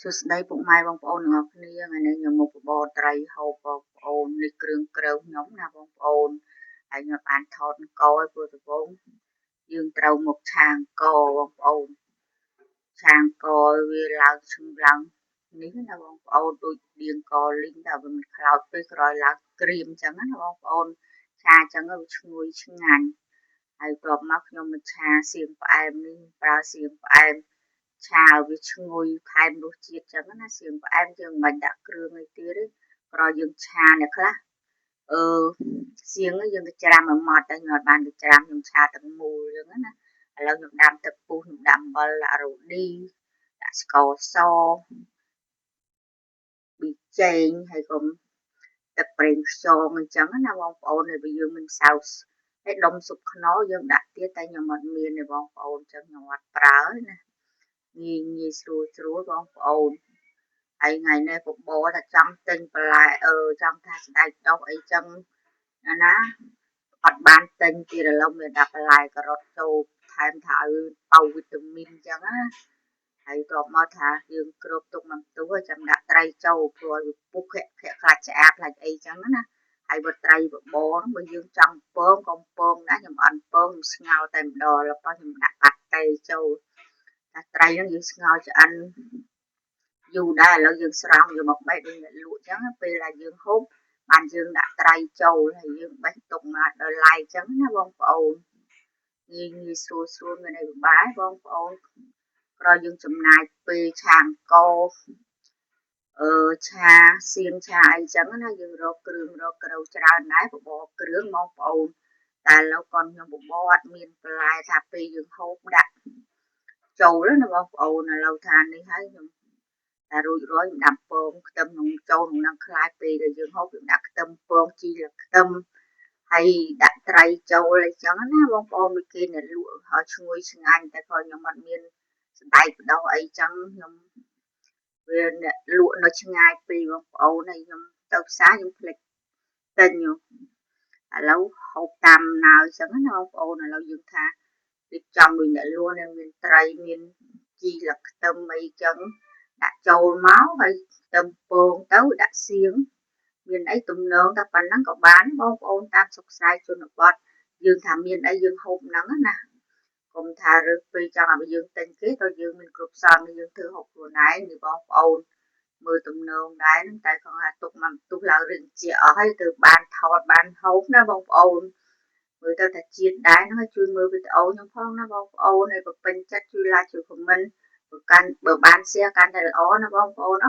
សួស្តីពុកម៉ែបងប្អូនទាំងអស់គ្នាថ្ងៃនេះខ្ញុំមកបបរត្រីហូបបងប្អូននេះគ្រឿងក្រៅខ្ញុំណាបងប្អូនហើយខ្ញុំបានថតអង្គឲ្យព្រោះដំបូងយើងត្រូវមកឆាអង្គបងប្អូនឆាអង្គវាឡើងឈឹងឡើងនេះណាបងប្អូនដូចដៀងកលីងតែវាមិនខ្លោចពេកក្រោយឡើងក្រៀមអញ្ចឹងណាបងប្អូនឆាអញ្ចឹងវាឈ្ងុយឆ្ងាញ់ហើយបន្ទាប់មកខ្ញុំមកឆាសៀងផ្អែមនេះប្រើសៀងផ្អែមឆាវាឈ្ងុយថែមរសជាតិចឹងណាសៀងផ្អែមយើងមិនដាក់គ្រឿងអីទៀតទេក្រោយយើងឆាអ្នកខ្លះសៀងយើងទៅច្រាំឲ្យម៉ត់តែខ្ញុំអត់បានទៅច្រាំខ្ញុំឆាទាំងមូលចឹងណាឥឡូវខ្ញុំដាំទឹកពុះខ្ញុំដាក់អំបិលដាក់រ៉ូឌីដាក់ស្ករសប៊ីចេងហើយក៏ទឹកប្រេងខ្យងអញ្ចឹងណាបងប្អូនហើយយើងមិនសៅហើយដុំស៊ុបខ្នុរយើងដាក់ទៀតតែខ្ញុំអត់មានទេបងប្អូនអញ្ចឹងខ្ញុំអត់ប្រើណាងាយស្រួលបងប្អូនហើយថ្ងៃនេះបបរថាចង់ទិញបន្លែចង់ថាស្ដេចដុះអីចឹងណាអត់បានទិញទៀតឥឡូវមានដាក់បន្លែការ៉ុតចូលថែមថាឲ្យប៉ៅវីតាមីនចឹងណាហើយក៏មកថាយើងគ្របទុកមកទុះឲ្យចាំដាក់ត្រីចូលព្រោះវាពុះខ្លាចឆ្អាបខ្លាចអីចឹងណាហើយបើត្រីបបរបើយើងចង់ពងក៏ពងដែរខ្ញុំអត់ពងខ្ញុំស្ងោរតែម្ដងแล้วខ្ញុំដាក់បាត់តេចូលតែត្រីហ្នឹងយើងស្ងោរឆ្អិនយូរដែរឥឡូវយើងស្រង់យកមកបេះដូចអ្នកលក់ចឹងពេលដែលយើងហូបបានយើងដាក់ត្រីចូលហើយយើងបេះទុកមកដល់ឡៃចឹងណាបងប្អូនងាយស្រួលមានអីពិបាកបងប្អូនក្រោយយើងចំណាយពេលឆាអង្គឆាសៀងឆាអីចឹងណាយើងរកគ្រឿងរកក្រូវច្រើនដែរបបរគ្រឿងបងប្អូនតែឥឡូវគាត់ខ្ញុំបបរអត់មានបន្លែថាពេលយើងហូបដាក់ចូលណាបងប្អូនឥឡូវថានេះហើយខ្ញុំតែរួចរាល់ខ្ញុំដាក់ពងខ្ទឹមក្នុងចូលក្នុងនឹងខ្លាយពេលដែលយើងហូបយើងដាក់ខ្ទឹមពងជីរខ្ទឹមហើយដាក់ត្រីចូលអីចឹងណាបងប្អូនដូចគេអ្នកលក់ឲ្យឈ្ងុយឆ្ងាញ់តែគាត់ខ្ញុំអត់មានសណ្ដែកបដោះអីចឹងខ្ញុំវាអ្នកលក់នៅឆ្ងាយពេកបងប្អូនហើយខ្ញុំទៅផ្សារខ្ញុំភ្លេចទិញឥឡូវហូបតាមណៅចឹងណាបងប្អូនឥឡូវយើងថារៀបចំដូចអ្នកលក់នឹងមានត្រីមានជីរខ្ទឹមអីចឹងដាក់ចូលមកហើយខ្ទឹមពងទៅដាក់សៀងមានអីទំនងតែប៉ុណ្ណឹងក៏បានបងប្អូនតាមសុខសាយជនបទយើងថាមានអីយើងហូបហ្នឹងណាកុំថារើសពេកចង់ឲ្យយើងទិញគេក៏យើងមានគ្រប់សងយើងធ្វើហូបខ្លួនឯងនេះបងប្អូនមើលទំនងដែរតែគាត់ថាទុកមកទុះឡើងរឿងជាអស់ហើយទៅបានថតបានហូបណាបងប្អូនមើលទៅថាជាតិដែរហ្នឹងជួយមើលវីដេអូខ្ញុំផងណាបងប្អូនហើយបើពេញចិត្តជួយ like ជួយ comment បើបាន share កាន់តែល្អណាបងប្អូន